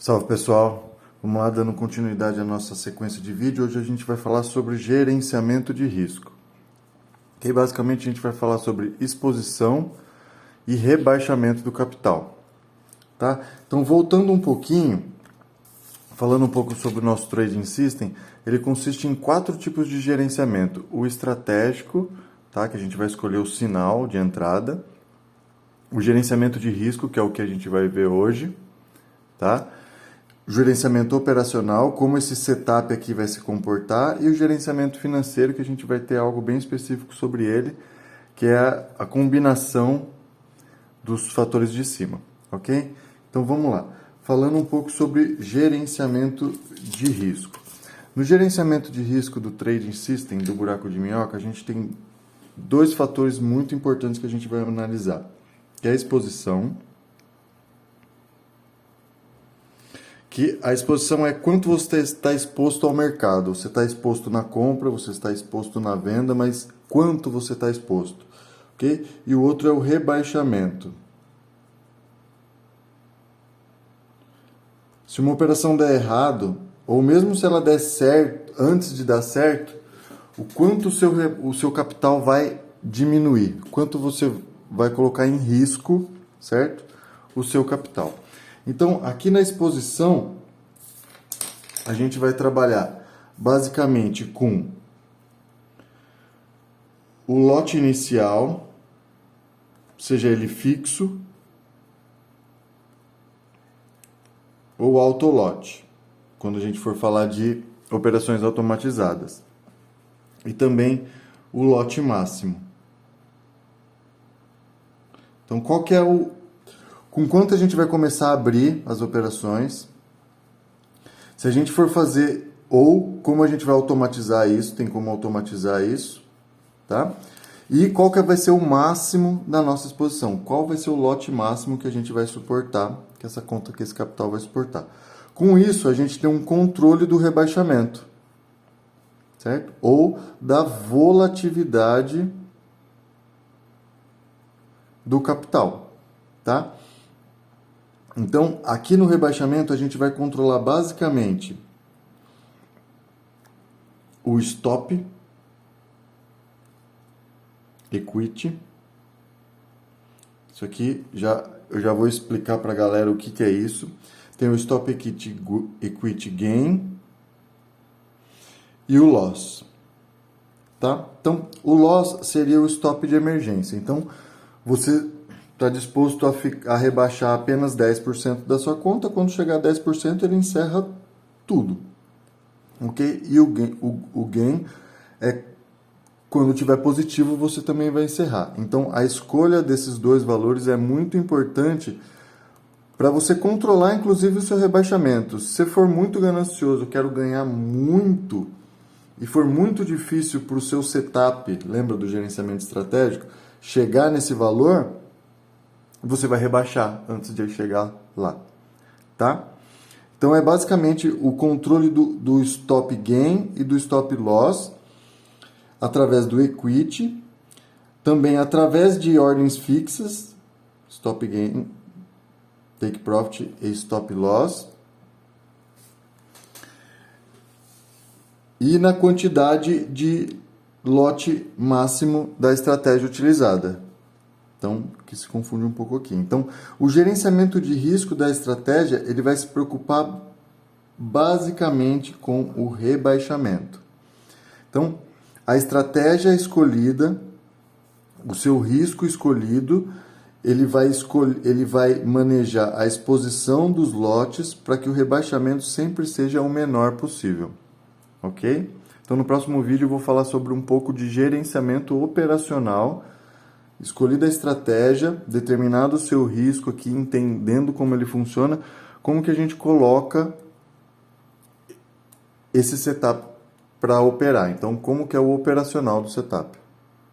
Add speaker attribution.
Speaker 1: Salve pessoal, vamos lá dando continuidade à nossa sequência de vídeo. Hoje a gente vai falar sobre gerenciamento de risco. E basicamente a gente vai falar sobre exposição e rebaixamento do capital. Tá? Então voltando um pouquinho, falando um pouco sobre o nosso Trading System, ele consiste em 4 tipos de gerenciamento. O estratégico, tá? Que a gente vai escolher o sinal de entrada. O gerenciamento de risco, que é o que a gente vai ver hoje, tá? O gerenciamento operacional, como esse setup aqui vai se comportar, e o gerenciamento financeiro, que a gente vai ter algo bem específico sobre ele, que é a combinação dos fatores de cima, ok? Então vamos lá, falando um pouco sobre gerenciamento de risco. No gerenciamento de risco do Trading System, do buraco de minhoca, a gente tem 2 fatores muito importantes que a gente vai analisar, que é a exposição, que a exposição é quanto você está exposto ao mercado. Você está exposto na compra, você está exposto na venda, mas quanto você está exposto, ok? E o outro é o rebaixamento. Se uma operação der errado, ou mesmo se ela der certo, antes de dar certo, o quanto o seu capital vai diminuir, quanto você vai colocar em risco, certo? O seu capital. Então, aqui na exposição, a gente vai trabalhar basicamente com o lote inicial, seja ele fixo ou autolote, quando a gente for falar de operações automatizadas. E também o lote máximo. Então, qual que é com quanto a gente vai começar a abrir as operações? Se a gente for fazer, ou como a gente vai automatizar isso, tem como automatizar isso, tá? E qual que vai ser o máximo da nossa exposição? Qual vai ser o lote máximo que a gente vai suportar, que essa conta, que esse capital vai suportar? Com isso, a gente tem um controle do rebaixamento, certo? Ou da volatilidade do capital, tá? Então, aqui no rebaixamento, a gente vai controlar basicamente o stop, equity. Isso aqui eu já vou explicar para a galera o que é isso. Tem o stop equity gain e o loss. Tá? Então, o loss seria o stop de emergência. Então, você está disposto a rebaixar apenas 10% da sua conta, quando chegar a 10% ele encerra tudo, ok? E o gain é quando tiver positivo você também vai encerrar. Então a escolha desses 2 valores é muito importante para você controlar inclusive o seu rebaixamento. Se você for muito ganancioso, quero ganhar muito, e for muito difícil para o seu setup, lembra do gerenciamento estratégico, chegar nesse valor, você vai rebaixar antes de chegar lá, tá? Então é basicamente o controle do stop gain e do stop loss através do equity, também através de ordens fixas, stop gain, take profit e stop loss, e na quantidade de lote máximo da estratégia utilizada. Então, que se confunde um pouco aqui. Então, o gerenciamento de risco da estratégia, ele vai se preocupar basicamente com o rebaixamento. Então, a estratégia escolhida, o seu risco escolhido, ele vai manejar a exposição dos lotes para que o rebaixamento sempre seja o menor possível. Ok? Então, no próximo vídeo eu vou falar sobre um pouco de gerenciamento operacional. Escolhida a estratégia, determinado o seu risco aqui, entendendo como ele funciona, como que a gente coloca esse setup para operar. Então, como que é o operacional do setup.